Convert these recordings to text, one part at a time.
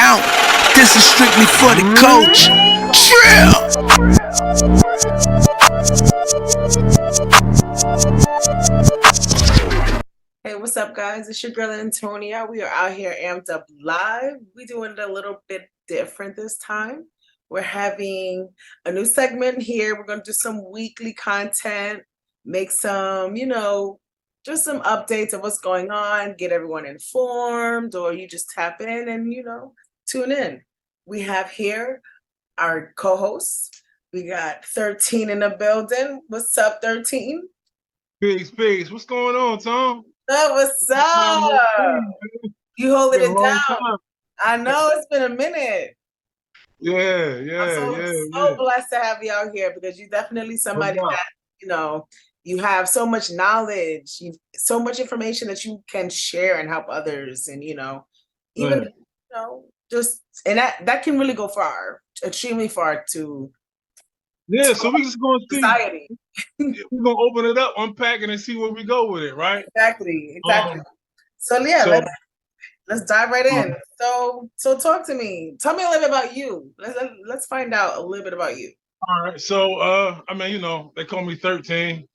count. This is strictly for the coach. Trill! Hey, what's up, guys? It's your girl Antonia. We are out here amped up live. We're doing it a little bit different this time. We're having a new segment here. We're going to do some weekly content, make some, just some updates of what's going on, get everyone informed, or you just tap in and, tune in. We have here our co-hosts. We got 13 in the building. What's up, 13? Peace. What's going on, Tom? Oh, what's up? You holding it down. Time. I know it's been a minute. I'm so blessed to have you out here because you're definitely somebody that, you have so much knowledge, so much information that you can share and help others. And, and that can really go far, extremely far to so we just going to see. Society. We're going to open it up, unpack it, and see where we go with it, right? Exactly. Let's dive right in. So talk to me. Tell me a little bit about you. Let's find out a little bit about you. All right. So they call me 13.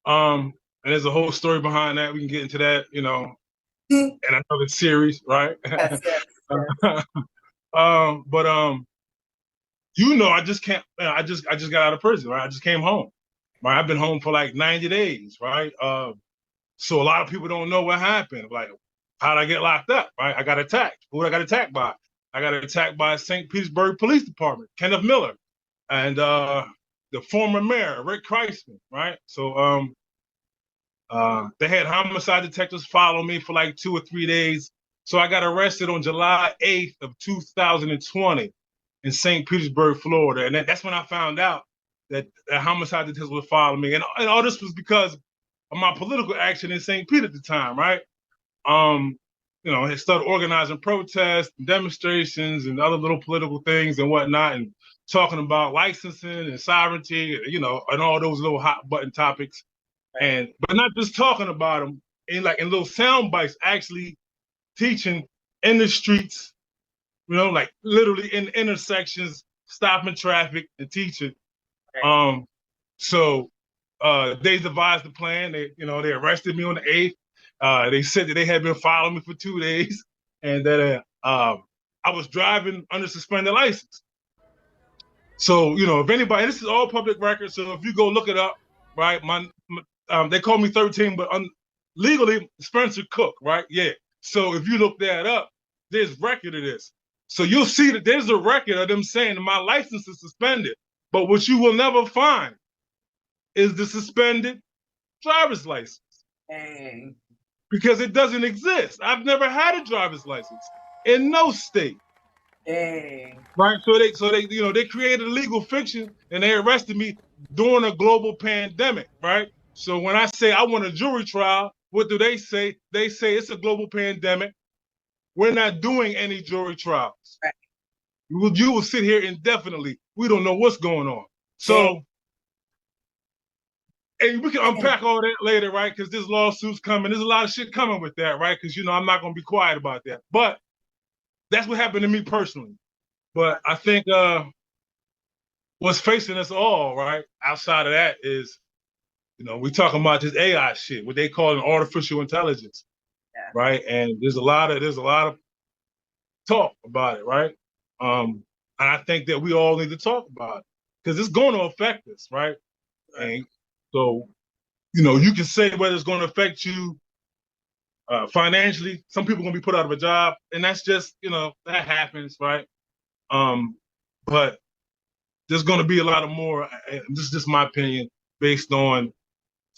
And there's a whole story behind that. We can get into that, in another series, right? Yes. I just can't. I just got out of prison, right? I just came home, right? I've been home for like 90 days, right? So a lot of people don't know what happened. Like, how did I get locked up, right? I got attacked. Who I got attacked by? I got attacked by St. Petersburg Police Department, Kenneth Miller, and the former mayor, Rick Kreisman, right? So they had homicide detectives follow me for like 2 or 3 days. So I got arrested on July 8th of 2020 in St. Petersburg, Florida. And that's when I found out that homicide detectives were following me. And all this was because of my political action in St. Pete at the time, right? They started organizing protests and demonstrations and other little political things and whatnot, and talking about licensing and sovereignty, and all those little hot button topics. But not just talking about them in little sound bites, actually teaching in the streets, like literally in intersections, stopping traffic and teaching. So they devised the plan. They arrested me on the 8th. They said that they had been following me for 2 days, and that I was driving under suspended license. So, if anybody, this is all public record. So if you go look it up, right? They call me 13, but legally Spencer Cook, right? Yeah. So if you look that up, there's record of this. So you'll see that there's a record of them saying that my license is suspended. But what you will never find is the suspended driver's license. Dang. Because it doesn't exist. I've never had a driver's license in no state. Dang. Right. So they created a legal fiction and they arrested me during a global pandemic, right? So when I say I want a jury trial, what do they say? They say it's a global pandemic. We're not doing any jury trials. Right. You will sit here indefinitely. We don't know what's going on. So, and we can unpack all that later, right? Because this lawsuit's coming. There's a lot of shit coming with that, right? Because, I'm not going to be quiet about that. But that's what happened to me personally. But I think what's facing us all, right, outside of that is, we talking about this AI shit, what they call an artificial intelligence, right? And there's a lot of talk about it, right? And I think that we all need to talk about it because it's going to affect us, right? And so, you can say whether it's going to affect you financially. Some people are going to be put out of a job, and that's just, that happens, right? But there's going to be a lot of more. This is just my opinion, based on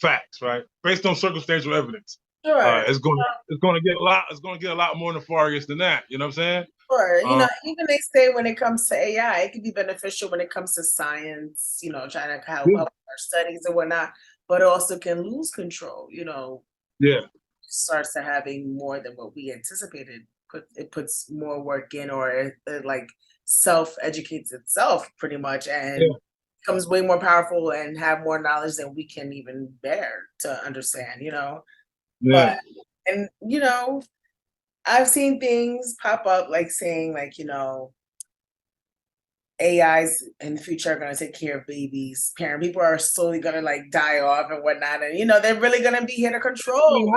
facts, right? Based on circumstantial evidence. Sure. It's going to get a lot. It's going to get a lot more nefarious than that. You know what I'm saying? Sure. Even they say when it comes to AI, it can be beneficial when it comes to science. Trying to help our studies and whatnot, but it also can lose control. Starts to having more than what we anticipated. It puts more work in, or it like self-educates itself pretty much, and becomes way more powerful and have more knowledge than we can even bear to understand. But I've seen things pop up like saying like, AIs in the future are gonna take care of babies. Parent people are slowly gonna like die off and whatnot. And they're really gonna be here to control.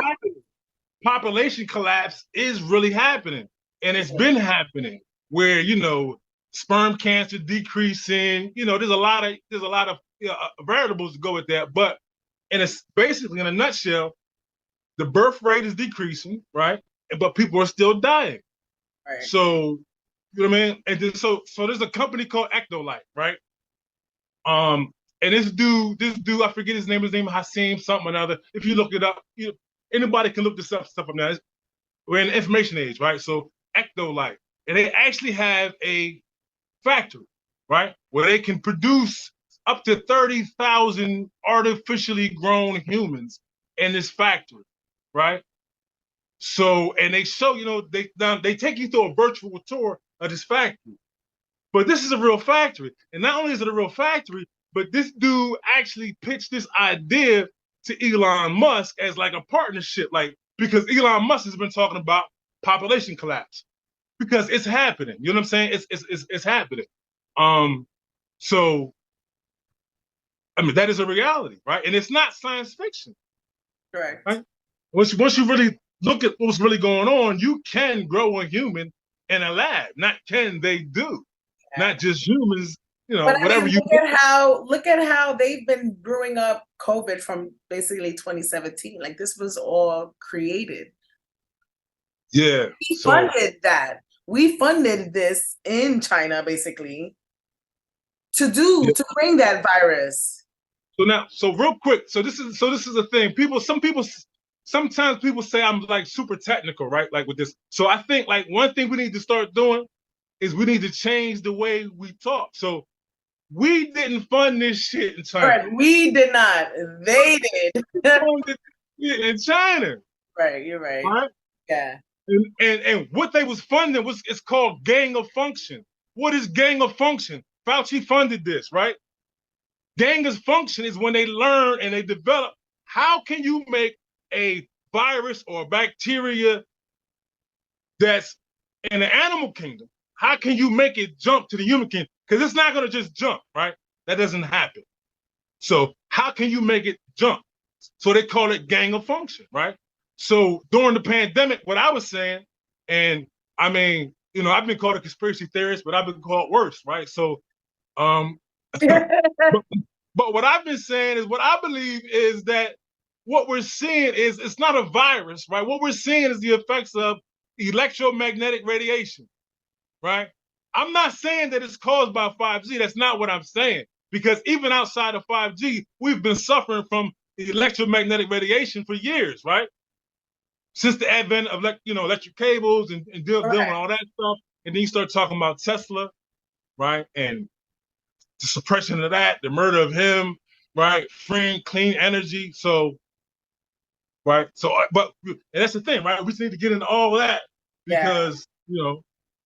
Population collapse is really happening, and it's been happening where sperm cancer decreasing. There's a lot of variables to go with that, but and it's basically in a nutshell, the birth rate is decreasing, right? But people are still dying. Right. So you know what I mean? And then, so there's a company called Ectolight, right? And this dude, I forget his name Hassim something or another. If you look it up, anybody can look this stuff up now. We're in the information age, right? So Ectolight, and they actually have a factory, right, where they can produce up to 30,000 artificially grown humans in this factory, right? So, and they show, they take you through a virtual tour of this factory. But this is a real factory. And not only is it a real factory, but this dude actually pitched this idea to Elon Musk as like a partnership, because Elon Musk has been talking about population collapse because it's happening. You know what I'm saying? It's happening. So, I mean, that is a reality, right? And it's not science fiction. Correct. Right? Once you really look at what's really going on, you can grow a human in a lab. Not can, they do. Yeah. Not just humans, but whatever look at how they've been brewing up COVID from basically 2017. Like this was all created. Yeah. We funded that. We funded this in China, basically, to bring that virus. So real quick, so this is a thing. Sometimes people say I'm like super technical, right? Like with this. So I think like one thing we need to start doing is we need to change the way we talk. So we didn't fund this shit in China. Right, we did not. They did. In China. Right, you're right. Right? Yeah. And what they was funding it's called gang of function. What is gang of function? Fauci funded this, right? Gang of function is when they learn and they develop how can you make a virus or a bacteria that's in the animal kingdom, how can you make it jump to the human kingdom? Because it's not going to just jump, right? That doesn't happen. So how can you make it jump? So they call it gang of function, right? So during the pandemic, what I was saying, and I mean, I've been called a conspiracy theorist, but I've been called worse, right? So, but what I've been saying is what I believe is that what we're seeing is it's not a virus, right? What we're seeing is the effects of electromagnetic radiation, right? I'm not saying that it's caused by 5G. That's not what I'm saying. Because even outside of 5G, we've been suffering from electromagnetic radiation for years, right? Since the advent of electric cables and dealing with all that stuff. And then you start talking about Tesla, right? And the suppression of that, the murder of him, right? Freeing clean energy. So, right. So, but and that's the thing, right? We need to get into all that because,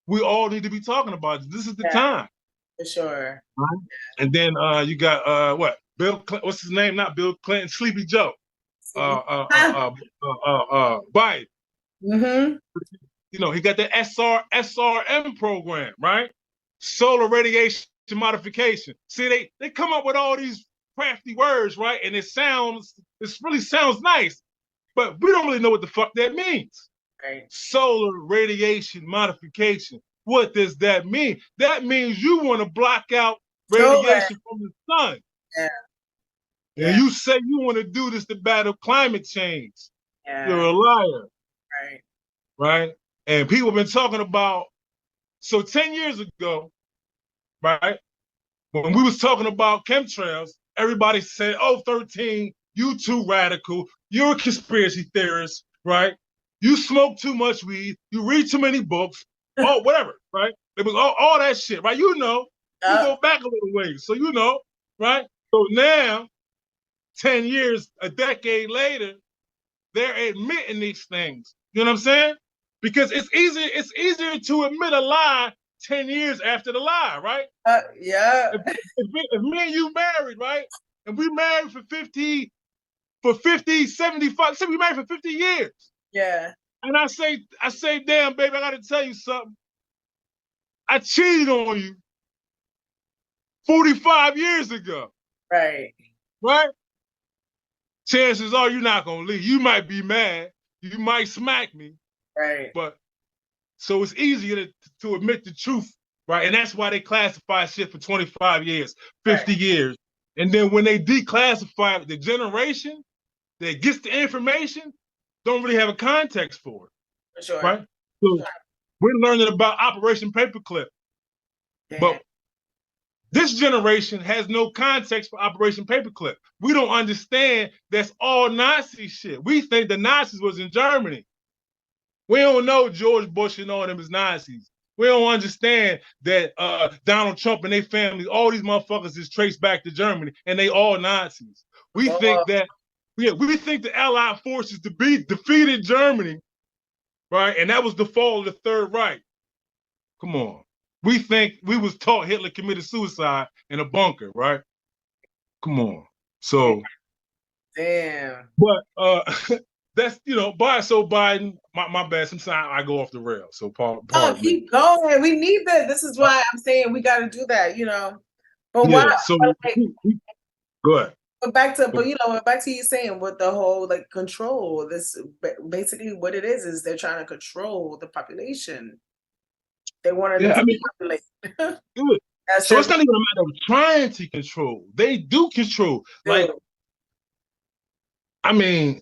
we all need to be talking about it. This is the time. For sure. Right? And then you got what? Bill Clinton, what's his name? Not Bill Clinton, Sleepy Joe. Biden. Mm-hmm. He got the SRM program, right? Solar radiation modification. See, they come up with all these crafty words, right? And it really sounds nice, but we don't really know what the fuck that means. Right. Solar radiation modification. What does that mean? That means you want to block out radiation from the sun. Yeah. And you say you want to do this to battle climate change. Yeah. You're a liar. Right. Right? And people have been talking about, so 10 years ago, right, when we was talking about chemtrails, everybody said, oh, 13, you too radical. You're a conspiracy theorist, right? You smoke too much weed. You read too many books. Oh, whatever, right? It was all that shit, right? You go back a little ways. So right? So now, 10 years, a decade later, they're admitting these things. You know what I'm saying? Because it's easier to admit a lie 10 years after the lie, right? Yeah. If me and you married, right? And we married for 50, 75, say we married for 50 years. Yeah. And I say, damn, baby, I gotta tell you something. I cheated on you 45 years ago, Right. right? Chances are you're not gonna leave. You might be mad. You might smack me, Right. but so it's easier to admit the truth, right? And that's why they classify shit for 25 years, 50 years. And then when they declassify it, the generation that gets the information don't really have a context for it, For sure. right? So we're learning about Operation Paperclip, but this generation has no context for Operation Paperclip. We don't understand that's all Nazi shit. We think the Nazis was in Germany. We don't know George Bush and all them is Nazis. We don't understand that Donald Trump and their family, all these motherfuckers is traced back to Germany, and they all Nazis. We think that, we think the Allied forces defeated Germany, right? And that was the fall of the Third Reich. Come on. We think we was taught Hitler committed suicide in a bunker, right? Come on. So, damn. But that's, so Biden, my bad. Sometimes I go off the rails. So keep going. We need that. This is why I'm saying we got to do that, But why? So like, go ahead. But back to you saying with the whole like control. This basically what it is they're trying to control the population. They want to depopulate. So it's not even a matter of trying to control. They do control. Like, I mean,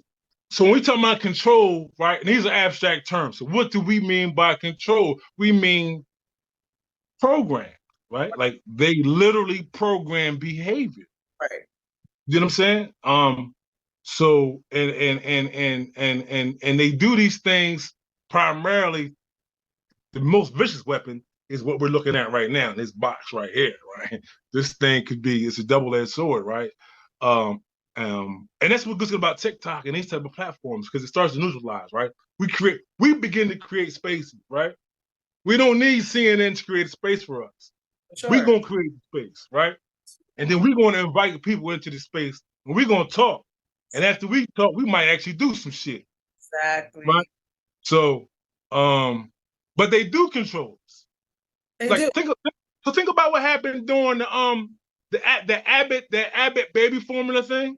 so when we talk about control, right? And these are abstract terms. So what do we mean by control? We mean program, right? Like they literally program behavior. Right. You know what I'm saying? So and they do these things primarily. The most vicious weapon is what we're looking at right now, this box right here, right? This thing it's a double-edged sword, right? And that's what's good about TikTok and these type of platforms, because it starts to neutralize, right? We begin to create spaces, right? We don't need CNN to create a space for us. Sure. We're gonna create a space, right? And then we're gonna invite people into the space and we're gonna talk. And after we talk, we might actually do some shit. Exactly. Right? So, but they do control us. Think about what happened during the Abbott baby formula thing,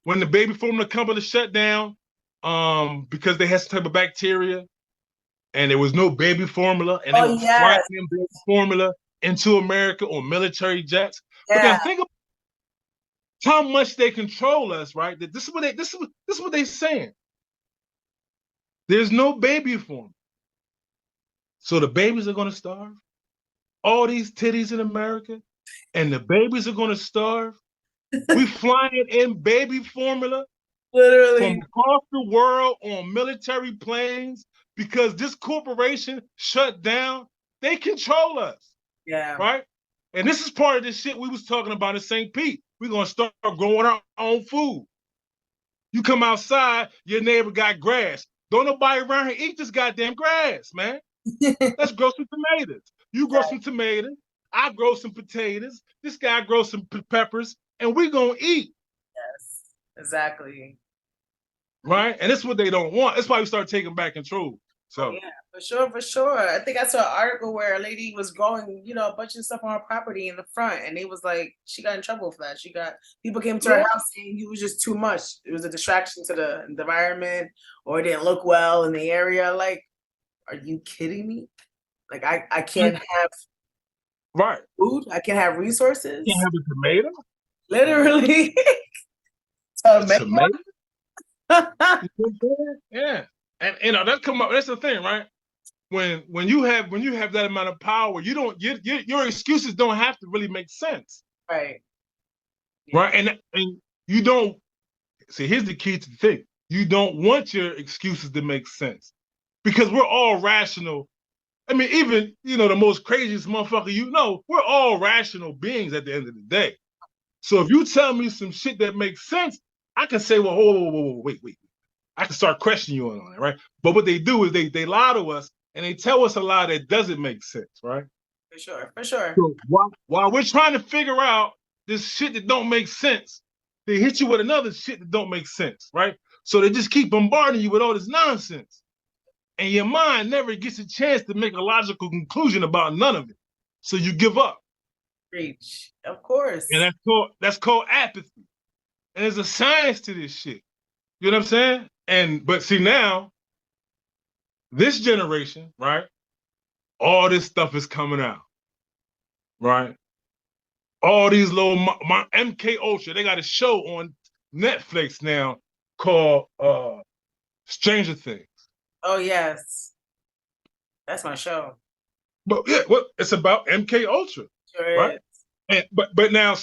when the baby formula company shut down because they had some type of bacteria, and there was no baby formula, and they were flying baby formula into America on military jets. Yeah. But then think about how much they control us, right? That this is what they're saying. There's no baby formula. So the babies are going to starve. All these titties in America, and the babies are going to starve. We flying in baby formula, literally from across the world on military planes because this corporation shut down. They control us. Yeah. Right. And this is part of this shit we was talking about in St. Pete. We're going to start growing our own food. You come outside, your neighbor got grass. Don't nobody around here eat this goddamn grass, man. Let's grow some tomatoes. You grow some tomatoes. I grow some potatoes. This guy grows some peppers, and we're going to eat. Yes, exactly. Right? And that's what they don't want. That's why we start taking back control. So yeah, for sure. I think I saw an article where a lady was growing, a bunch of stuff on her property in the front, and it was like she got in trouble for that. People came to her house saying it was just too much. It was a distraction to the environment, or it didn't look well in the area. Like, are you kidding me? Like, I can't have food. I can't have resources. You can't have a tomato. Literally, tomato. Yeah. And that come up. That's the thing, right? When you have that amount of power, you don't your excuses don't have to really make sense. Right. Right. And you don't see. Here's the key to the thing. You don't want your excuses to make sense, because we're all rational. I mean, even the most craziest motherfucker, we're all rational beings at the end of the day. So if you tell me some shit that makes sense, I can say, well, whoa, wait. I can start questioning you on it, right? But what they do is they lie to us, and they tell us a lie that doesn't make sense, right? For sure. So while we're trying to figure out this shit that don't make sense, they hit you with another shit that don't make sense, right? So they just keep bombarding you with all this nonsense. and your mind never gets a chance to make a logical conclusion about none of it. So you give up. Preach. Of course. And that's called apathy. And there's a science to this shit. You know what I'm saying? But see now, this generation, right? All this stuff is coming out, right? All these little my MK Ultra, they got a show on Netflix now called Stranger Things. Oh yes, that's my show. But yeah, well, it's about MK Ultra, Sure right? is. And but now,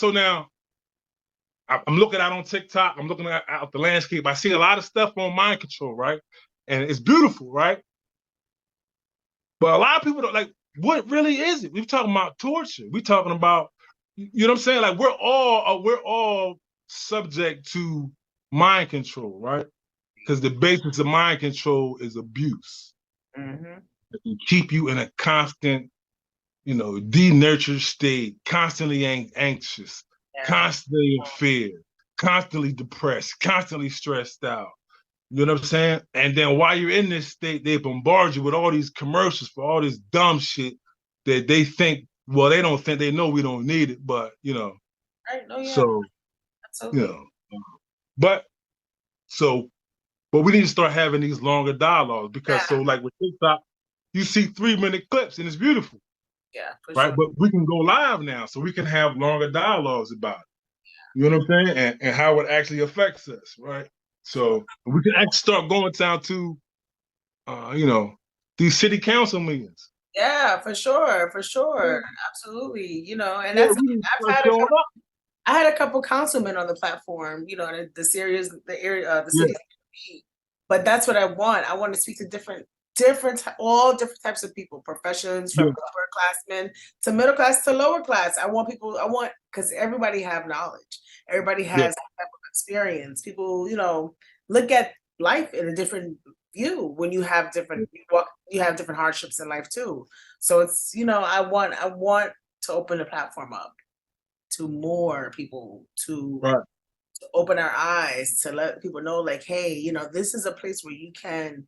I'm looking out on TikTok. I'm looking out the landscape. I see a lot of stuff on mind control, right? And it's beautiful, right? But a lot of people don't like. What really is it? We're talking about torture. We're talking about, you know what I'm saying? Like we're all subject to mind control, right? Because the basis of mind control is abuse. Mm-hmm. It keep you in a constant, denurtured state, constantly anxious, constantly in fear, constantly depressed, constantly stressed out. You know what I'm saying? And then while you're in this state, they bombard you with all these commercials for all this dumb shit that they think, well, they don't think, they know we don't need it, but, Right. Oh, yeah. So, absolutely. But we need to start having these longer dialogues because so like with TikTok, you see 3-minute clips and it's beautiful. Yeah, for right. sure. But we can go live now, so we can have longer dialogues about it. You know what I'm saying? And how it actually affects us, right? So we can actually start going down to, these city council meetings. Yeah, for sure, absolutely. And Yeah, that's I had a couple councilmen on the platform. The series, the area, the city. But that's what I want. I want to speak to all different types of people, professions, from upperclassmen to middle class to lower class. Because everybody have knowledge. Everybody has that type of experience. People, look at life in a different view when you have different hardships in life too. So it's, I want to open the platform up to more people to open our eyes, to let people know, like, hey, this is a place where you can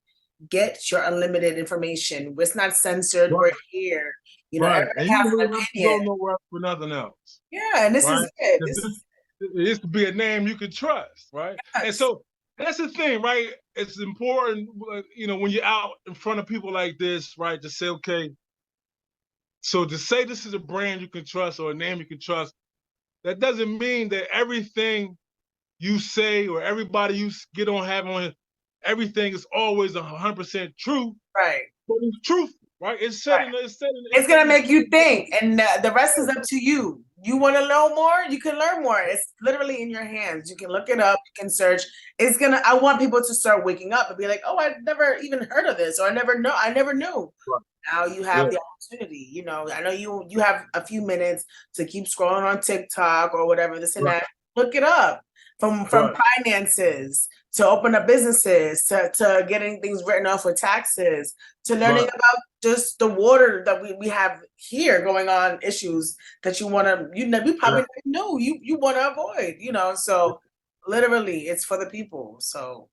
get your unlimited information. It's not censored. We're here. Everybody has an opinion. Don't know where for nothing else. Yeah, and this is it. It used to be a name you could trust, right? Yes. And so that's the thing, right? It's important, when you're out in front of people like this, right, to say, okay, so to say this is a brand you can trust or a name you can trust, that doesn't mean that everything you say or everybody you get on having on, everything is always 100% true. Right. But it's truthful, right? It's gonna make you think, and the rest is up to you. You want to know more? You can learn more. It's literally in your hands. You can look it up. You can search. I want people to start waking up and be like, oh, I never even heard of this, or I never knew. Right. Now you have the opportunity. I know you have a few minutes to keep scrolling on TikTok or whatever, this and that. Look it up. From finances to open up businesses to getting things written off with taxes to learning about just the water that we have here going on, issues that you probably never knew you want to avoid, so literally it's for the people. So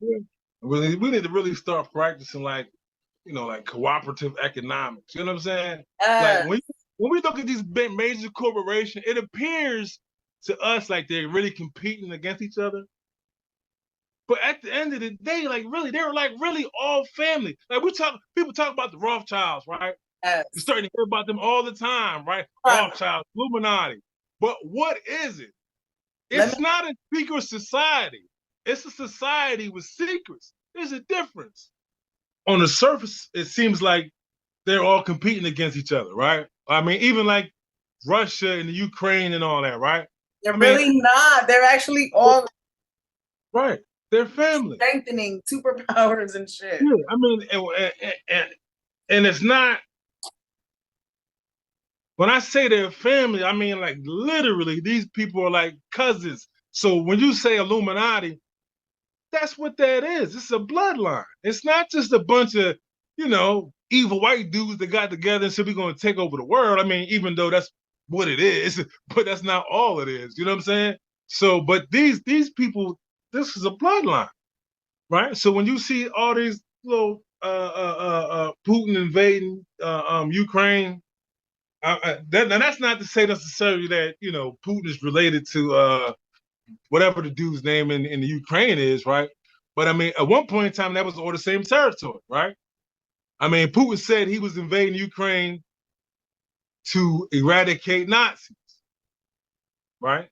we need to really start practicing like cooperative economics. You know what I'm saying? Like when we look at these big major corporations, it appears to us like they're really competing against each other. But at the end of the day, like really, they were like really all family. Like people talk about the Rothschilds, right? Yes. You're starting to hear about them all the time, right? Rothschilds, Illuminati. But what is it? It's not a secret society. It's a society with secrets. There's a difference. On the surface, it seems like they're all competing against each other, right? I mean, even like Russia and the Ukraine and all that, right? They're really not. They're actually all right. They're family. Strengthening superpowers and shit. Yeah, I mean, and it's not. When I say they're family, I mean like literally these people are like cousins. So when you say Illuminati, that's what that is. It's a bloodline. It's not just a bunch of, evil white dudes that got together and said we're going to take over the world. I mean, even though that's what it is, but that's not all it is. You know what I'm saying? So, but these people, this is a bloodline, right? So when you see all these little Putin invading Ukraine, now that's not to say necessarily that Putin is related to whatever the dude's name in the Ukraine is, right? But I mean, at one point in time, that was all the same territory, right? I mean, Putin said he was invading Ukraine to eradicate Nazis, right?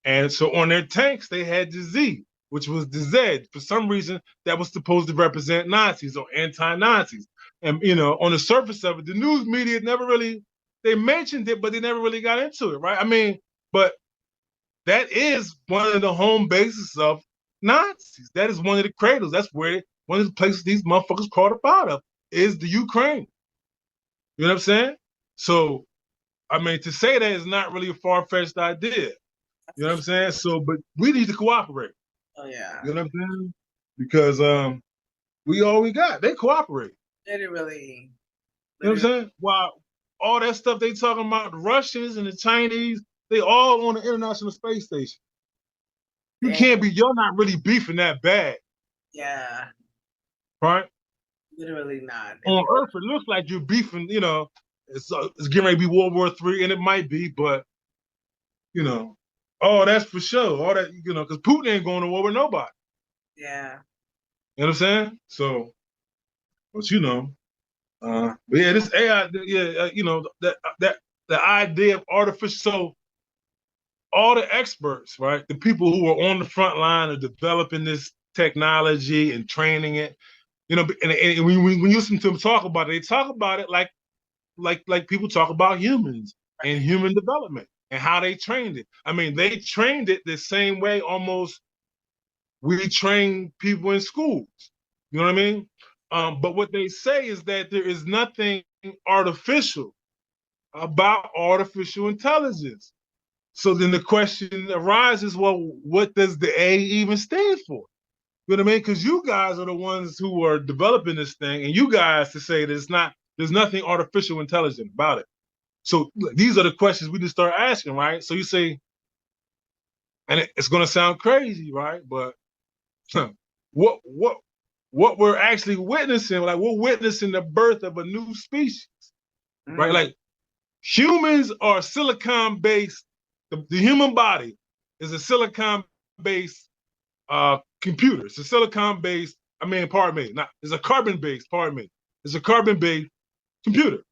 And so on their tanks, they had the Z, which was the Z. For some reason, that was supposed to represent Nazis or anti-Nazis. And, on the surface of it, the news media never really, they mentioned it, but they never really got into it, right? I mean, but that is one of the home bases of Nazis. That is one of the cradles. That's where one of the places these motherfuckers crawled up out of is the Ukraine. You know what I'm saying? So, I mean, to say that is not really a far-fetched idea. You know what I'm saying? So, but we need to cooperate. Oh yeah. You know what I'm saying? Because we all we got. They cooperate. Literally. You know what I'm saying? While all that stuff they talking about, the Russians and the Chinese, they all on the International Space Station. You can't be, you're not really beefing that bad. Yeah. Right? Literally not. On Earth, it looks like you're beefing, it's getting ready to be World War III, and it might be, but, that's for sure. All that, because Putin ain't going to war with nobody. Yeah. You know what I'm saying? So, but but yeah, this AI, that the idea of artificial, so all the experts, right, the people who are on the front line of developing this technology and training it, and when you listen to them talk about it, they talk about it like people talk about humans and human development and how they trained it. I mean, they trained it the same way almost we train people in schools. You know what I mean? But what they say is that there is nothing artificial about artificial intelligence. So then the question arises, well, what does the A even stand for? You know what I mean? Because you guys are the ones who are developing this thing, and you guys to say that there's nothing artificial intelligent about it. So these are the questions we just start asking, right? So you say, and it's going to sound crazy, right? But what we're actually witnessing, like we're witnessing the birth of a new species, right? Like humans are silicon-based. The human body is a silicon-based computer. It's a silicon-based, it's a carbon-based, it's a carbon-based computer.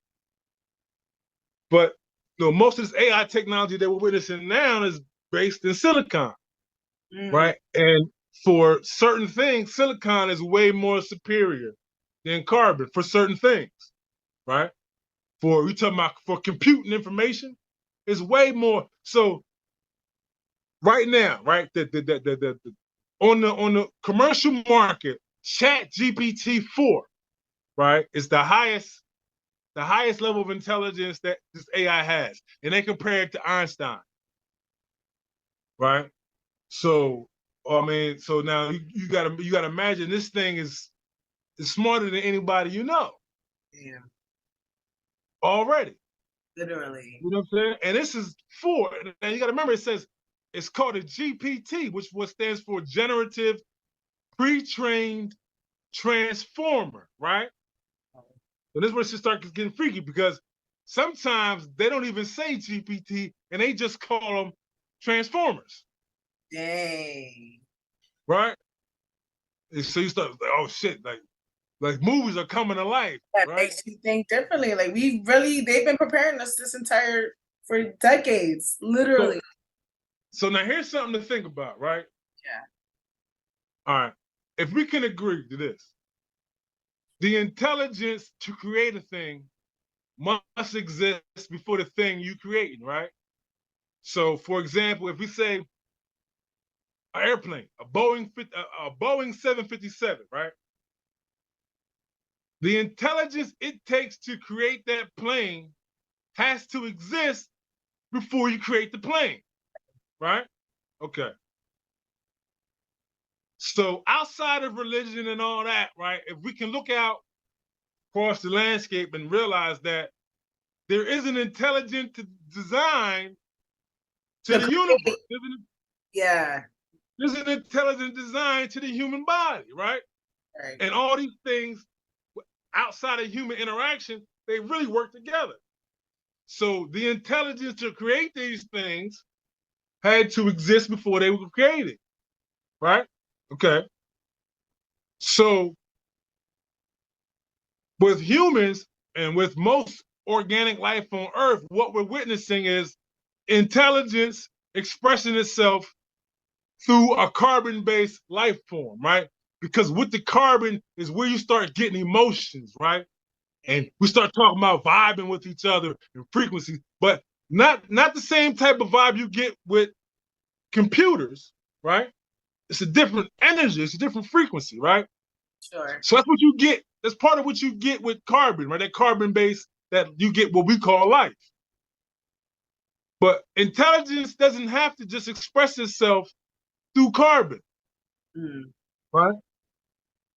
But most of this AI technology that we're witnessing now is based in silicon, right? And for certain things, silicon is way more superior than carbon for certain things, right? For computing information, it's way more. So right now, right, on the commercial market, ChatGPT-4, right, is the highest level of intelligence that this AI has, and they compare it to Einstein, right? So, so now you gotta imagine this thing is smarter than anybody you know. Yeah. Already. Literally. You know what I'm saying? And this is 4, and you gotta remember it says it's called a GPT, which stands for Generative Pre-Trained Transformer, right? So this is where it starts getting freaky, because sometimes they don't even say GPT and they just call them transformers. Dang. Right? And so you start, oh shit, like movies are coming to life. That right? makes you think differently. Like they've been preparing us for decades, literally. So now here's something to think about, right? Yeah. All right. If we can agree to this, the intelligence to create a thing must exist before the thing you creating, right? So, for example, if we say an airplane, a Boeing 757, right? The intelligence it takes to create that plane has to exist before you create the plane, right? Okay. So outside of religion and all that, right, if we can look out across the landscape and realize that there is an intelligent design to the universe. There's an intelligent design to the human body, right? And all these things, outside of human interaction, they really work together. So the intelligence to create these things had to exist before they were created, right? Okay. So with humans and with most organic life on Earth, what we're witnessing is intelligence expressing itself through a carbon-based life form, right? Because with the carbon is where you start getting emotions, right? And we start talking about vibing with each other and frequencies, but not the same type of vibe you get with computers, right? It's a different energy, it's a different frequency, right? Sure. So that's what you get. That's part of what you get with carbon, right? That carbon base that you get what we call life. But intelligence doesn't have to just express itself through carbon, right?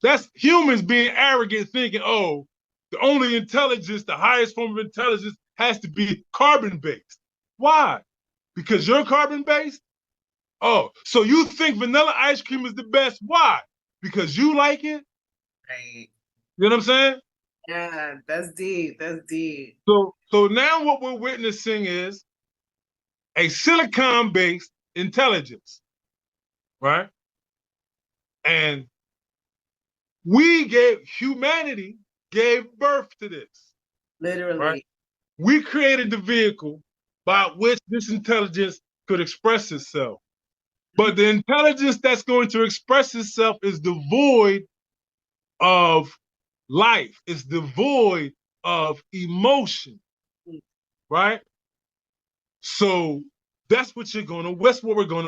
That's humans being arrogant, thinking, oh, the only intelligence, the highest form of intelligence has to be carbon-based. Why? Because you're carbon-based? Oh, so you think vanilla ice cream is the best? Why? Because you like it? Right. You know what I'm saying? Yeah, that's deep. That's deep. So now what we're witnessing is a silicon-based intelligence, right? And humanity gave birth to this. Literally. Right? We created the vehicle by which this intelligence could express itself. But the intelligence that's going to express itself is devoid of life. It's devoid of emotion, right? So that's what we're gonna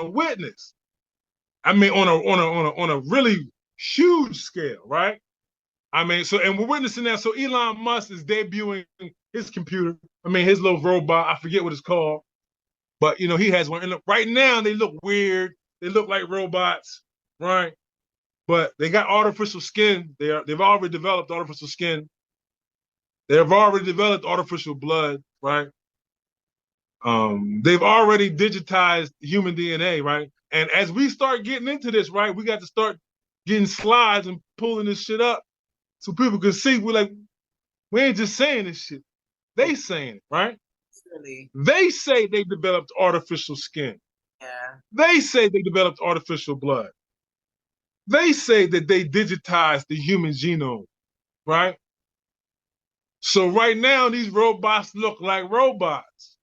witness. I mean, on a really huge scale, right? I mean, and we're witnessing that. So Elon Musk is debuting his computer. I mean, his little robot. I forget what it's called, but he has one. And right now they look weird. They look like robots, right? But they got artificial skin. They've already developed artificial skin. They've already developed artificial blood, right? They've already digitized human DNA, right? And as we start getting into this, right, we got to start getting slides and pulling this shit up so people can see. We ain't just saying this shit. They saying it, right? Really. They say they developed artificial skin. Yeah. They say they developed artificial blood. They say that they digitized the human genome, right? So right now, these robots look like robots.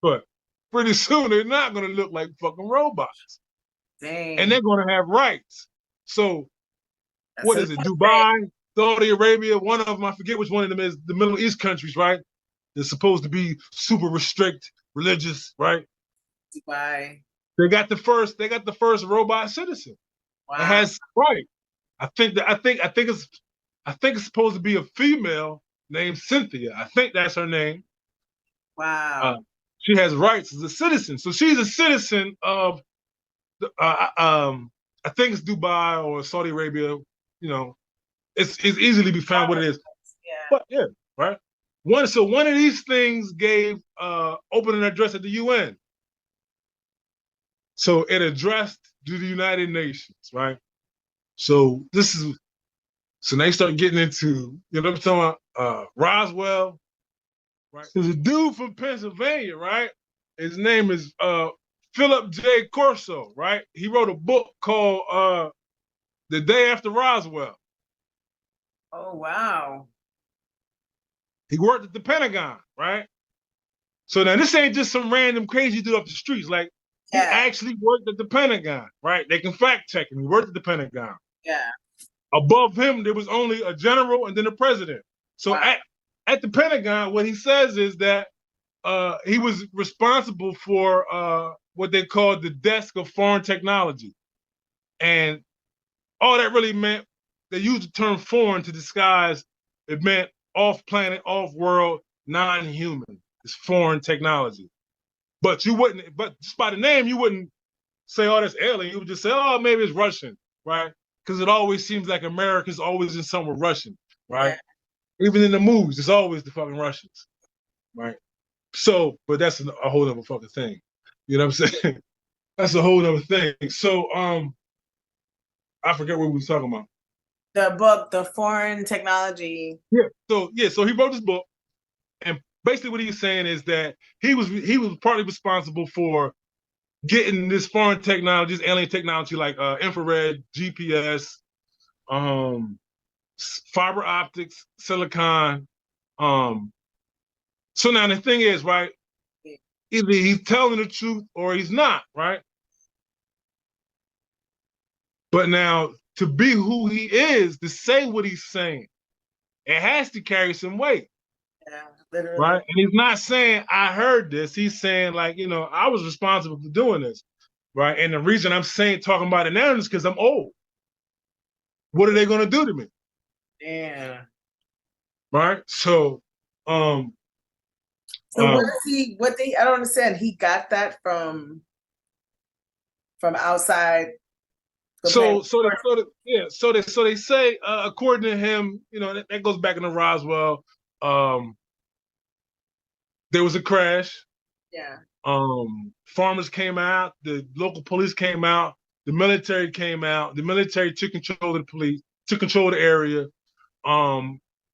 But pretty soon, they're not going to look like fucking robots. Dang. And they're going to have rights. So what is it? Dubai, Saudi Arabia, one of them, I forget which one of them is, the Middle East countries, right? They're supposed to be super restrict, religious, right? Dubai. They got the first robot citizen. Wow. It has right. I think it's supposed to be a female named Cynthia. I think that's her name. Wow. She has rights as a citizen. So she's a citizen of I think it's Dubai or Saudi Arabia. It's easily be found what it is. Yeah. But yeah, right. One of these things gave opening address at the UN. So it addressed to the United Nations, right? So they start getting into, what I'm talking about, Roswell, right? There's a dude from Pennsylvania, right? His name is Philip J. Corso, right? He wrote a book called The Day After Roswell. Oh, wow. He worked at the Pentagon, right? So now this ain't just some random crazy dude off the streets. Like, he actually worked at the Pentagon, right? They can fact check him. He worked at the Pentagon. Yeah. Above him, there was only a general and then a president. So wow. at the Pentagon, what he says is that he was responsible for what they called the desk of foreign technology. And all that really meant, they used the term foreign to disguise, it meant off-planet, off-world, non-human. It's foreign technology. But just by the name, you wouldn't say, oh, that's alien. You would just say, oh, maybe it's Russian, right? Because it always seems like America's always in somewhere Russian, right? Yeah. Even in the movies, it's always the fucking Russians, right? So, but that's a whole other fucking thing. You know what I'm saying? That's a whole other thing. So, I forget what we were talking about. The book, The Foreign Technology. So he wrote this book, and basically what he's saying is that he was partly responsible for getting this foreign technology, this alien technology like infrared, GPS, fiber optics, silicon. So now the thing is, right? Either he's telling the truth or he's not, right? But now to be who he is, to say what he's saying, it has to carry some weight. Yeah, literally. Right? And he's not saying, I heard this. He's saying, like, you know, I was responsible for doing this. Right? And the reason I'm talking about it now is because I'm old. What are they going to do to me? Yeah. Right? So, what I don't understand. He got that from outside. So they say, according to him, you know, that goes back into Roswell. There was a crash. Yeah. Farmers came out, the local police came out, the military came out, the military took control of the police, took control of the area.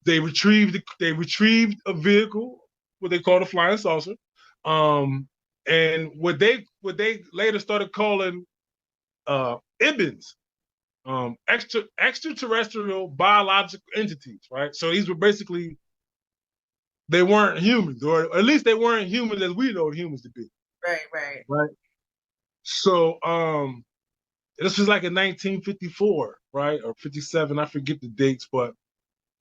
They retrieved a vehicle, what they called a flying saucer. And what they later started calling IBINs, extraterrestrial biological entities, right? So these were basically, they weren't humans, or at least they weren't humans as we know humans to be. Right. So this was like in 1954, right? Or 57, I forget the dates, but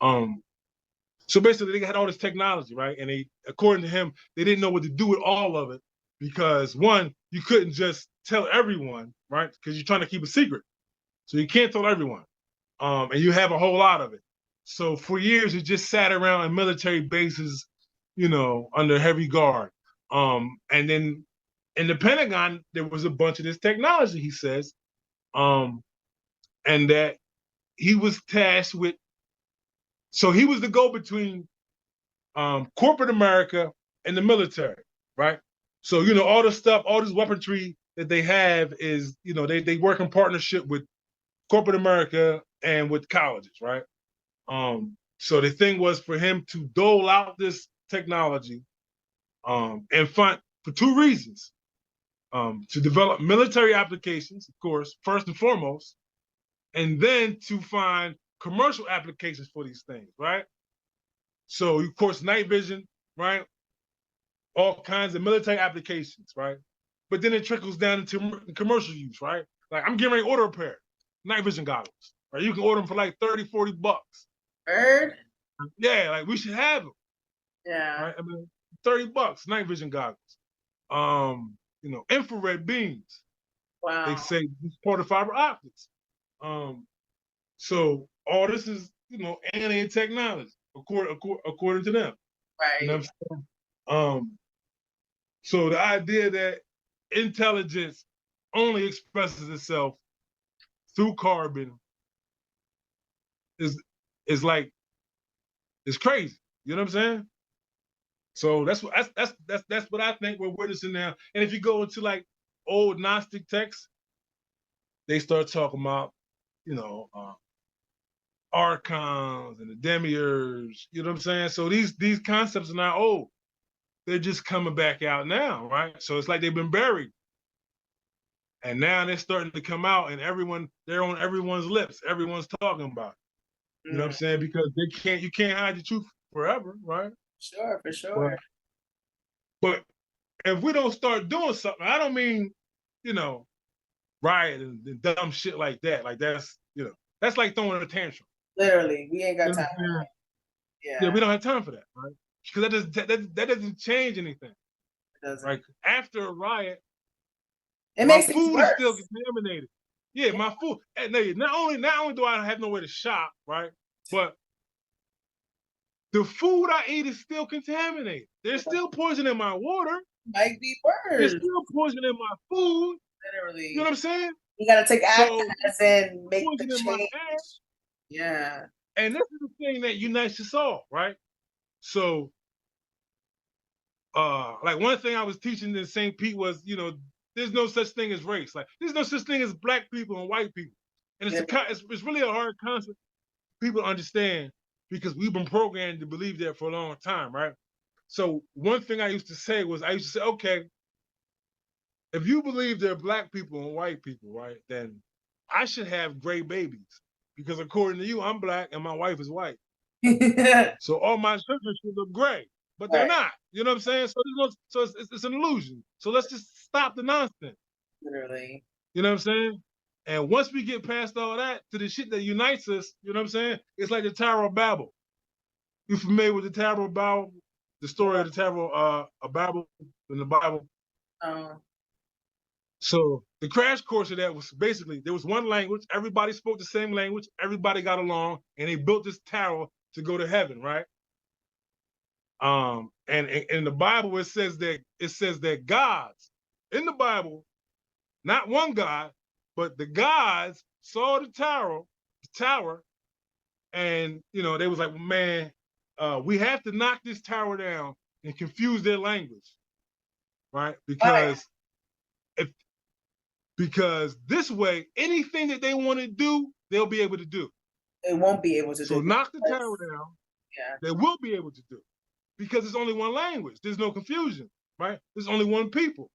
so basically they had all this technology, right? And they, according to him, they didn't know what to do with all of it because one, you couldn't just tell everyone, right? Because you're trying to keep a secret. So you can't tell everyone. And you have a whole lot of it. So for years, it just sat around in military bases, you know, under heavy guard. And then in the Pentagon, there was a bunch of this technology, he says, and that he was tasked with, so he was the go-between corporate America and the military, right? So, you know, all this stuff, all this weaponry that they have is, you know, they work in partnership with corporate America and with colleges, right? So the thing was for him to dole out this technology and find, for two reasons, to develop military applications, of course, first and foremost, and then to find commercial applications for these things, right? So, of course, night vision, right? All kinds of military applications, right? But then it trickles down into commercial use, right? Like I'm getting ready to order a pair, night vision goggles, right? You can order them for like 30, 40 bucks. Heard? Yeah, like we should have them. Yeah. Right? I mean, 30 bucks, night vision goggles. You know, infrared beams. Wow. They say it's part of fiber optics. So all this is, you know, alien technology, according to them. Right. You know what I'm saying? So the idea that intelligence only expresses itself through carbon is like, it's crazy. You know what I'm saying? So that's what I think we're witnessing now. And if you go into like old Gnostic texts, they start talking about, you know, archons and the demiurge. You know what I'm saying? So these concepts are not old. They're just coming back out now, right? So it's like they've been buried. And now they're starting to come out, and they're on everyone's lips. Everyone's talking about it. You know what I'm saying? Because you can't hide the truth forever, right? Sure, for sure. But if we don't start doing something, I don't mean, you know, riot and dumb shit like that. Like that's, you know, that's like throwing a tantrum. Literally, we ain't got time for that. Yeah, we don't have time for that, right? Because that doesn't change anything. It doesn't. Like after a riot, it my makes food worse. is still contaminated. Yeah, my food. Not only do I have nowhere to shop, right? But the food I eat is still contaminated. There's still poison in my water. Might be worse. There's still poison in my food. Literally. You know what I'm saying? You gotta take action and make the change. Yeah. And this is the thing that unites us all, right? So, like one thing I was teaching in St. Pete was, you know, there's no such thing as race. Like there's no such thing as black people and white people. And it's really a hard concept. people understand because we've been programmed to believe that for a long time, right? So one thing I used to say, okay, if you believe there are black people and white people, right, then I should have gray babies because according to you, I'm black and my wife is white. So all my children should look gray, but they're Right. not. You know what I'm saying? So it's an illusion. So let's just stop the nonsense. Literally. You know what I'm saying? And once we get past all that to the shit that unites us, you know what I'm saying? It's like the Tower of Babel. You familiar with the Tower of Babel? The story of the Tower of Babel in the Bible? So the crash course of that was basically there was one language, everybody spoke the same language, everybody got along, and they built this tower to go to heaven, right? And in the Bible it says that gods in the Bible, not one God, but the gods saw the tower, and you know they was like, man, we have to knock this tower down and confuse their language, right? Because this way, anything that they want to do, they'll be able to do. They won't be able to do. So knock the tower down. Yeah. They will be able to do because it's only one language. There's no confusion, right? There's only one people.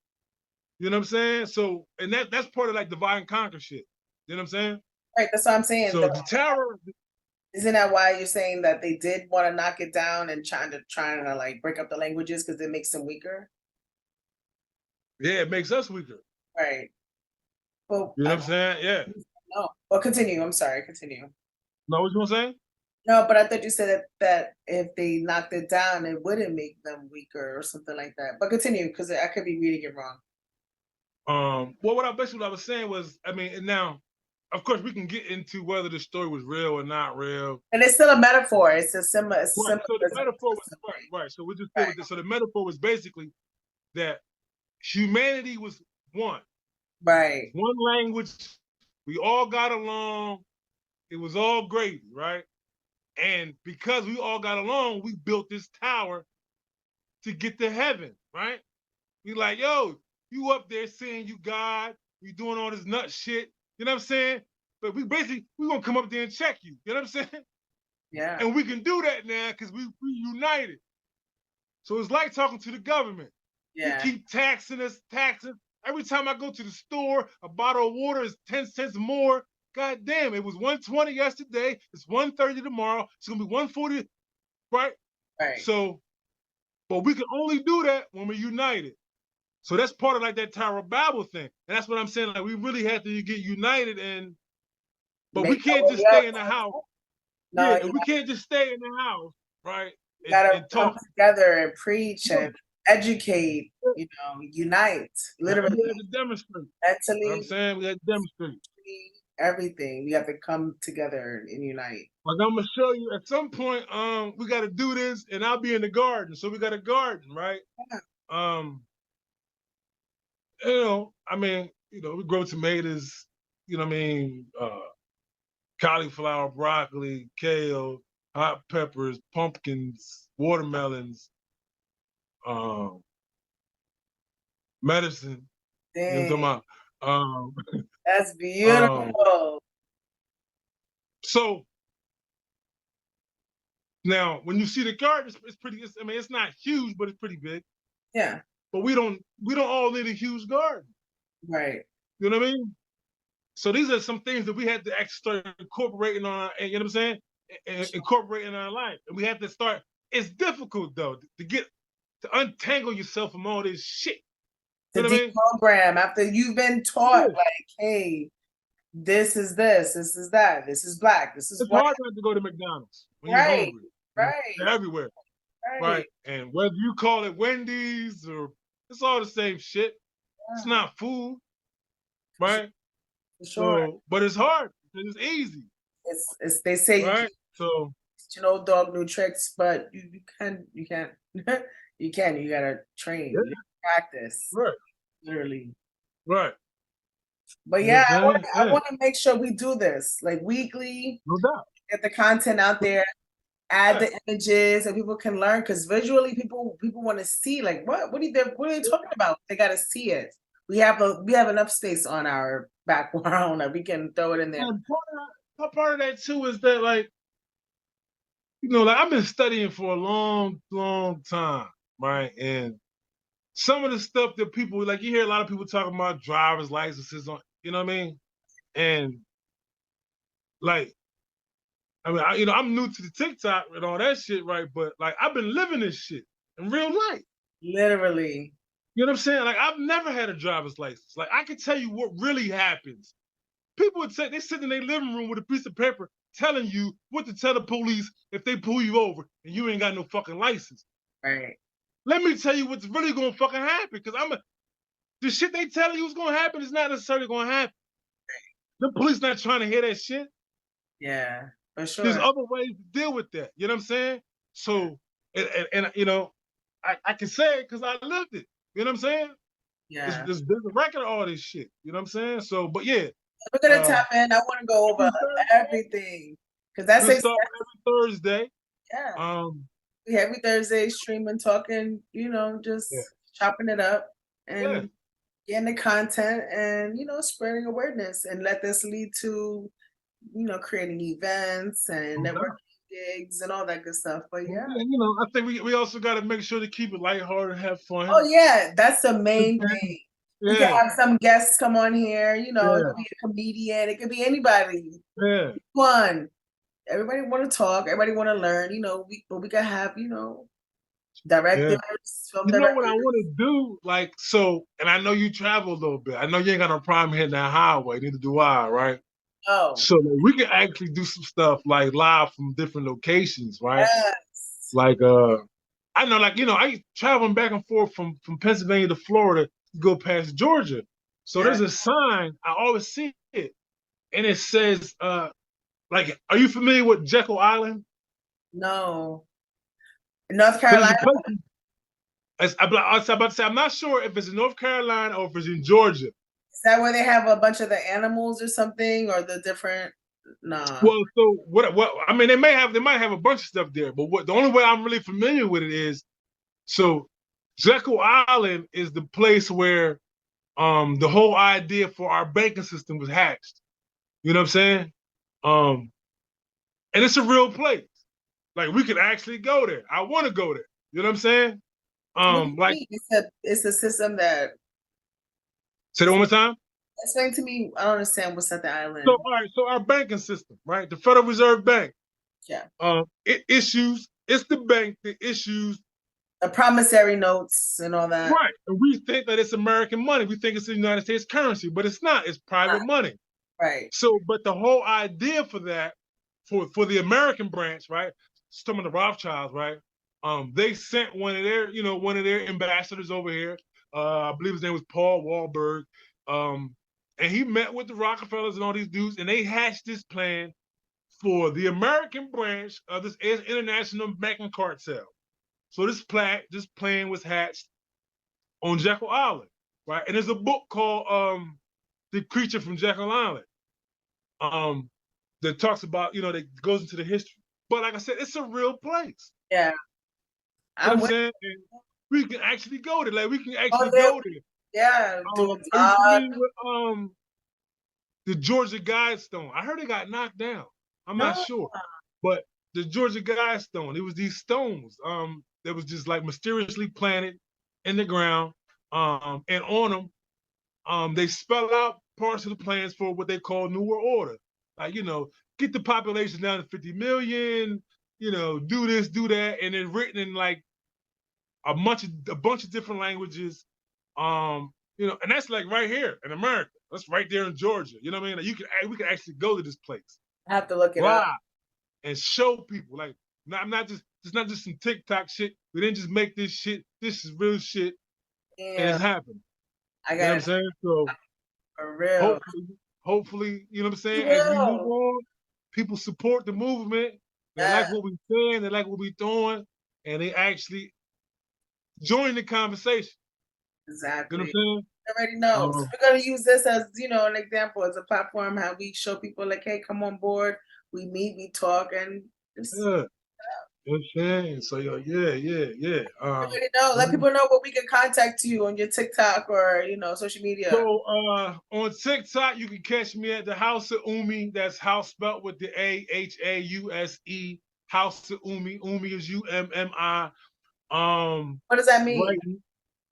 You know what I'm saying? So, and that's part of like divide and conquer shit. You know what I'm saying? Right. That's what I'm saying. So the tower. Isn't that why you're saying that they did want to knock it down and trying to like break up the languages because it makes them weaker? Yeah, it makes us weaker. Right. Well, you know what I'm saying? Yeah. No. Well, continue. I'm sorry. Continue. No, what you want to say? No, but I thought you said that if they knocked it down, it wouldn't make them weaker or something like that. But continue, because I could be reading it wrong. Well, what I was saying was, I mean, and now, of course, we can get into whether the story was real or not real. And it's still a metaphor. It's a similar. Right. So the metaphor was right. So we just deal with this. So the metaphor was basically that humanity was one. Right. One language. We all got along. It was all gravy, right? And because we all got along, we built this tower to get to heaven, right? We like, yo, you up there saying you God, you doing all this nut shit, you know what I'm saying? But we gonna come up there and check you, you know what I'm saying? Yeah. And we can do that now because we united. So it's like talking to the government. Yeah. You keep taxing us. Every time I go to the store, a bottle of water is 10 cents more. God damn, it was $120 yesterday. It's $130 tomorrow. It's gonna be $140, right? Right. So, but we can only do that when we're united. So that's part of like that Tower of Babel thing. And that's what I'm saying. Like we really have to get united but we can't just stay in the house. No, yeah, we can't just stay in the house, right? You gotta and talk together and preach and educate, unite. Literally. We have to demonstrate. Mentally. You know what I'm saying? We have to demonstrate. Everything. We have to come together and unite. Like I'm gonna show you at some point, we gotta do this and I'll be in the garden. So we got a garden, right? Yeah. I mean, we grow tomatoes, you know what I mean, cauliflower, broccoli, kale, hot peppers, pumpkins, watermelons, medicine. Dang. You know what I'm talking about? That's beautiful. So now when you see the garden, it's pretty, it's not huge, but it's pretty big. Yeah. But we don't all need a huge garden. Right. You know what I mean? So these are some things that we had to actually start incorporating on, you know what I'm saying? Incorporating in our life. And we have to start, it's difficult though, to untangle yourself from all this shit. You know what I mean? Program after you've been taught, like, hey, this is this is that, this is black, this is it's white. Hard not to go to McDonald's when you're hungry. Right. They're everywhere. Right. And whether you call it Wendy's or it's all the same shit. Yeah. It's not food. Right? For sure. So, but it's hard. It's easy. It's they say right? dog new tricks, but you can't you gotta train, you gotta practice. Right. Literally. Right. But yeah, I want to make sure we do this like weekly. No doubt. Get the content out there, add the images, and people can learn because visually people want to see like what are they talking about? They got to see it. We have enough space on our background that we can throw it in there. And part of that too is that like you know, like I've been studying for a long, long time, right? And some of the stuff that people like, you hear a lot of people talking about driver's licenses on, you know what I mean? And like, I mean, you know, I'm new to the TikTok and all that shit, right? But like, I've been living this shit in real life. Literally. You know what I'm saying? Like, I've never had a driver's license. Like, I can tell you what really happens. People would say they sit in their living room with a piece of paper telling you what to tell the police if they pull you over and you ain't got no fucking license. Right. Let me tell you what's really gonna fucking happen. Cause the shit they telling you is gonna happen is not necessarily gonna happen. The police not trying to hear that shit. Yeah, for sure. There's other ways to deal with that. You know what I'm saying? So, and you know, I can say it because I lived it. You know what I'm saying? Yeah. There's a record of all this shit. You know what I'm saying? So, but yeah. We're gonna tap in. I want to go over everything because that's every Thursday. Yeah. Every Thursday streaming, talking, you know, just chopping it up and getting the content and, you know, spreading awareness and let this lead to, you know, creating events and networking gigs and all that good stuff. But yeah. You know, I think we also got to make sure to keep it lighthearted and have fun. Oh yeah, that's the main thing. We can have some guests come on here, you know, it could be a comedian, it could be anybody. Yeah. Fun. Everybody want to talk, everybody want to learn, you know, we can have, you know, directors, film you know what I want to do? Like, so, and I know you travel a little bit. I know you ain't got no problem hitting that highway, neither do I, right? Oh. So like, we can actually do some stuff like live from different locations, right? Yes. Like, I know, like, you know, I traveling back and forth from Pennsylvania to Florida to go past Georgia. So there's a sign, I always see it, and it says, like, are you familiar with Jekyll Island? No. North Carolina? I was about to say, I'm not sure if it's in North Carolina or if it's in Georgia. Is that where they have a bunch of the animals or something, or the different? Nah. Well, so what? I mean, they might have a bunch of stuff there, but the only way I'm really familiar with it is, so Jekyll Island is the place where the whole idea for our banking system was hatched. You know what I'm saying? And it's a real place. Like, we could actually go there. I want to go there. You know what I'm saying? Like, it's a system that. Say that one more time. Explain to me. I don't understand what's at the island. So, all right. So our banking system, right? The Federal Reserve Bank. Yeah. It's the bank that issues the promissory notes and all that. Right. And we think that it's American money. We think it's the United States currency, but it's not. It's private money. Right. So, but the whole idea for that, for the American branch, right? Some of the Rothschilds, right? They sent one of their ambassadors over here. I believe his name was Paul Wahlberg. And he met with the Rockefellers and all these dudes, and they hatched this plan for the American branch of this international banking cartel. So this plan was hatched on Jekyll Island, right? And there's a book called The Creature from Jekyll Island that talks about, that goes into the history. But like I said, it's a real place. Yeah. You know what I'm saying? And we can actually go there. Like, we can actually go there. Yeah. Are you with the Georgia Guidestone? I heard it got knocked down. I'm not sure. But the Georgia Guidestone, it was these stones that was just like mysteriously planted in the ground. And on them, they spell out parts of the plans for what they call New World Order. Like, get the population down to 50 million, do this, do that. And it's written in like a bunch of different languages. And that's like right here in America. That's right there in Georgia. You know what I mean? Like, we can actually go to this place. I have to look it up and show people. Like, it's not just some TikTok shit. We didn't just make this shit. This is real shit. Yeah. And it's happening. You know what I'm saying? So for real. Hopefully, you know what I'm saying? As we move on, people support the movement. They like what we're saying, they like what we're doing, and they actually join the conversation. Exactly. You know what I'm saying? I already know. So we're gonna use this as, an example, as a platform, how we show people like, hey, come on board. We meet, we talk, and just You know what I'm saying? So yeah. already know. Let people know what we can contact you on your TikTok or social media. So on TikTok, you can catch me at the House of Umi. That's house spelled with the A, HAUSE, House of Umi. Umi is UMMI. What does that mean? Right.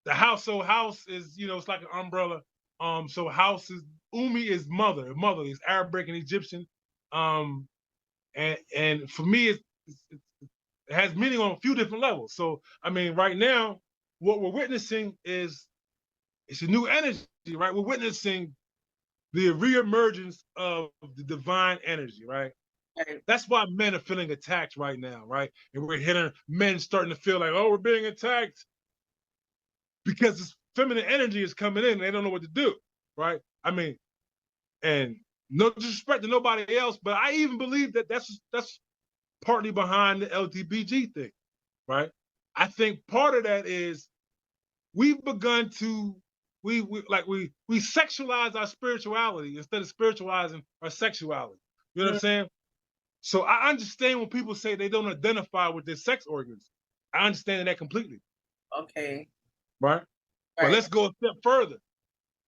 The house, so house is, it's like an umbrella. So house is Umi is mother. Mother is Arabic and Egyptian. And for me, it has meaning on a few different levels. So I mean, right now, what we're witnessing is it's a new energy, right? We're witnessing the reemergence of the divine energy, right? Right. That's why men are feeling attacked right now, right? And we're hearing men starting to feel like, oh, we're being attacked because this feminine energy is coming in and they don't know what to do, right? I mean, and no disrespect to nobody else, but I even believe that that's partly behind the LGBTQ thing, right? I think part of that is we've begun to we sexualize our spirituality instead of spiritualizing our sexuality. You know what I'm saying? So I understand when people say they don't identify with their sex organs. I understand that completely. Okay. Right? But Right. let's go a step further.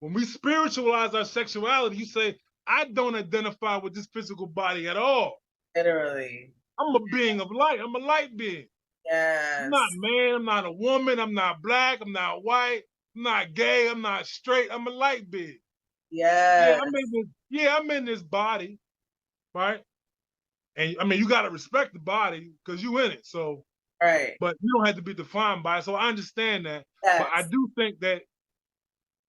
When we spiritualize our sexuality, you say, I don't identify with this physical body at all. Literally. I'm a being of light. I'm a light being. I'm not Yes. a man. I'm not a woman. I'm not black. I'm not white. I'm not gay. I'm not straight. I'm a light being. Yes. I'm in this body, right? And I mean, you got to respect the body because you in it. So, Right. but you don't have to be defined by it. So I understand that. Yes. But I do think that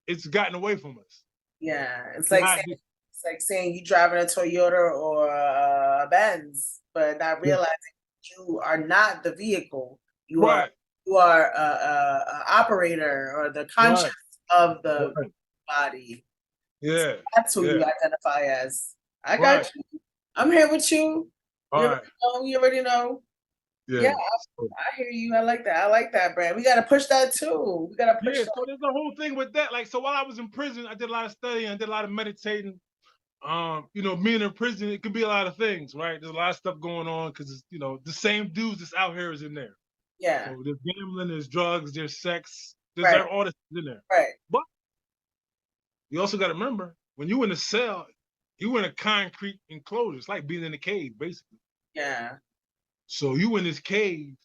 it's gotten away from us. Yeah. It's like saying you driving a Toyota or a Benz, but not realizing you are not the vehicle. You are a operator or the conscience of the body. Yeah. So that's who you identify as. I got you. I'm here with you. You already know. Yeah, I hear you. I like that, Brad. We got to push that too. We got to push that. So there's a whole thing with that. Like, so while I was in prison, I did a lot of studying. I did a lot of meditating. Being in prison, it could be a lot of things, right? There's a lot of stuff going on because, the same dudes that's out here is in there. Yeah. So there's gambling, there's drugs, there's sex, there's all this in there. Right. But you also got to remember, when you in a cell, you in a concrete enclosure. It's like being in a cave, basically. Yeah. So you in this cave,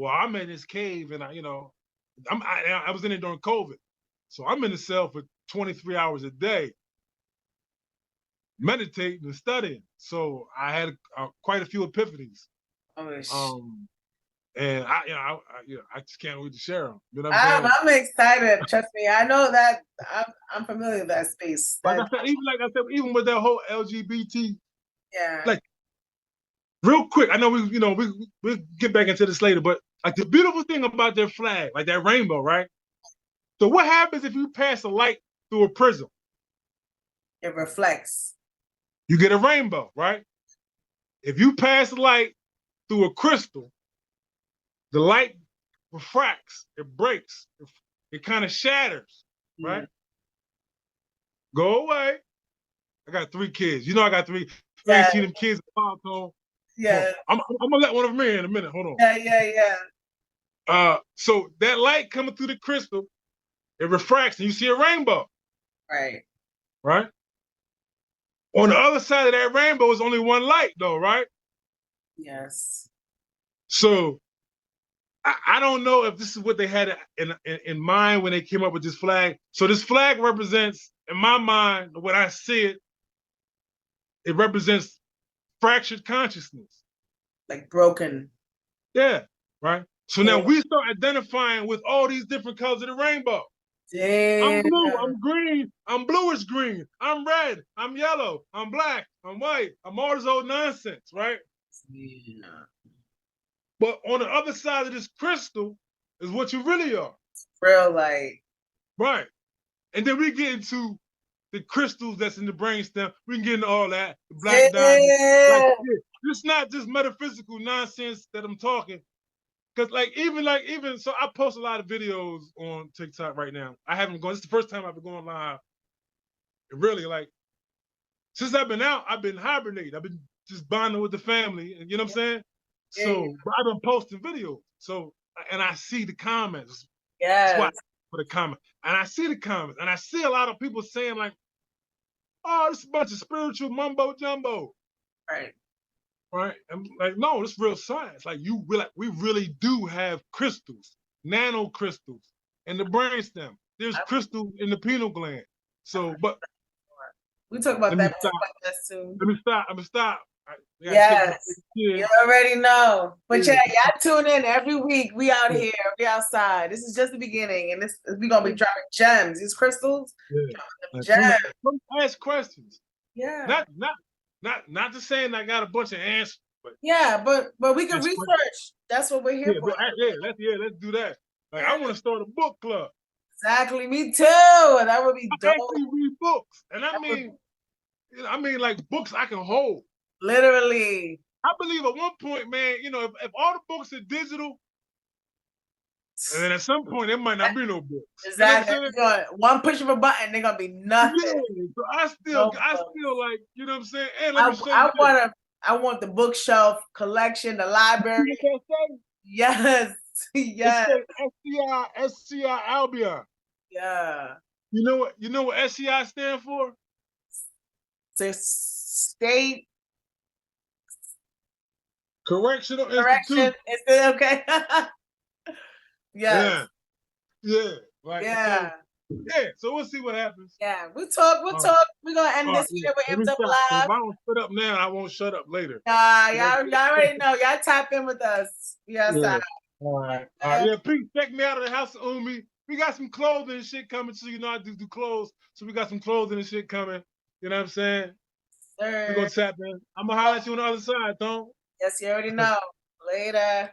I'm in this cave, and I was in it during COVID, so I'm in the cell for 23 hours a day, meditating and studying. So I had quite a few epiphanies. And I just can't wait to share them. You know what I'm saying? I'm excited. Trust me, I know that I'm familiar with that space. Like I said, even with that whole LGBT, yeah. Like, real quick, I know we'll get back into this later, but like the beautiful thing about their flag, like that rainbow, right? So what happens if you pass a light through a prism? It reflects. You get a rainbow, right? If you pass a light through a crystal, the light refracts, it breaks, it kind of shatters, right? Go away. I got 3 kids. I got 3. You ain't seen them kids in Powertone. Yeah. I'm gonna let one of them in a minute. Hold on. Yeah. So that light coming through the crystal, it refracts and you see a rainbow. Right. Right? On the other side of that rainbow is only one light though, right? Yes. So I don't know if this is what they had in mind when they came up with this flag. So this flag represents, in my mind, when I see it represents fractured consciousness. Like broken. Yeah, right? So now we start identifying with all these different colors of the rainbow. Damn. I'm blue, I'm green, I'm bluish green, I'm red, I'm yellow, I'm black, I'm white, I'm all this old nonsense, right? Yeah. But on the other side of this crystal is what you really are. Real light. Right. And then we get into the crystals that's in the brainstem. We can get into all that. The black diamond. It's not just metaphysical nonsense that I'm talking. Because even so I post a lot of videos on TikTok right now. I haven't gone, this is the first time I've been going live. And really, since I've been out, I've been hibernating. I've been just bonding with the family. And you know what I'm saying? So I've been posting videos. So, and I see the comments. Yes. That's why I put a comment. And I see the comments. And I see a lot of people saying oh, this is a bunch of spiritual mumbo jumbo. Right. right? And like, no, it's real science. Like we really do have crystals, nano crystals in the brainstem. There's crystals in the pineal gland. So, but we talk about let me that. stop. Soon. Let me stop. I'm gonna stop. Yes, you already know. But Yeah. y'all tune in every week. We out here, we outside. This is just the beginning, and we gonna be dropping gems. These crystals, gems. Ask questions. Yeah. Not to saying I got a bunch of answers, but yeah, but we can research. Questions. That's what we're here for. Let's do that. Like I want to start a book club. Exactly, me too. That would be dope. I actually read books, and I mean, like books I can hold. Literally. I believe at one point, man, you know, if all the books are digital, and then at some point there might not be no books. Exactly. You know one push of a button, they're gonna be nothing. Yeah, so I still like, you know what I'm saying? Hey, let me show you I want the bookshelf collection, the library. Yes. Yes. SCI Albion. Yeah. You know what SCI stand for? It's State Correctional Institution. Okay. Yes. Yeah. Right. Yeah. So we'll see what happens. Yeah, we'll talk. We're gonna end this here with Amped Up Live. If I don't shut up now, I won't shut up later. Y'all already know. Y'all tap in with us. Yes. All right. Yeah, please check me out at the House of Umi. We got some clothing and shit coming, so you know I do clothes. So we got some clothing and shit coming. You know what I'm saying? Sir. We're gonna tap in. I'm gonna holler at you on the other side, don't? Yes, you already know. Later.